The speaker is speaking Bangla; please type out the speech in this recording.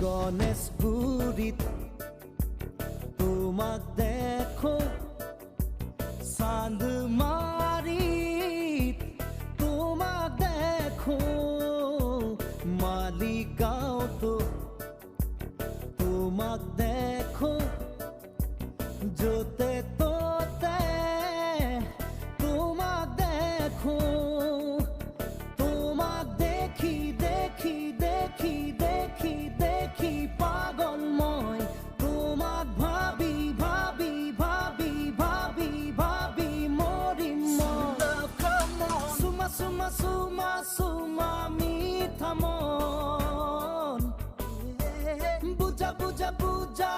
গণেশগুৰিত তোমাক দেখো, চান্দমাৰীত তোমাক দেখো, মালিগাঁৱতো তোমাক দেখো, য'তে ত'তে তোমাক দেখো। তোমাক দেখি দেখি দেখি দেখি দেখি পাগল মই, তোমাক ভাবি ভাবি ভাবি ভাবি ভাবি মৰিম মই। চুমা চুমা চুমা চুমা মিঠা মন, বুজা বুজা বুজা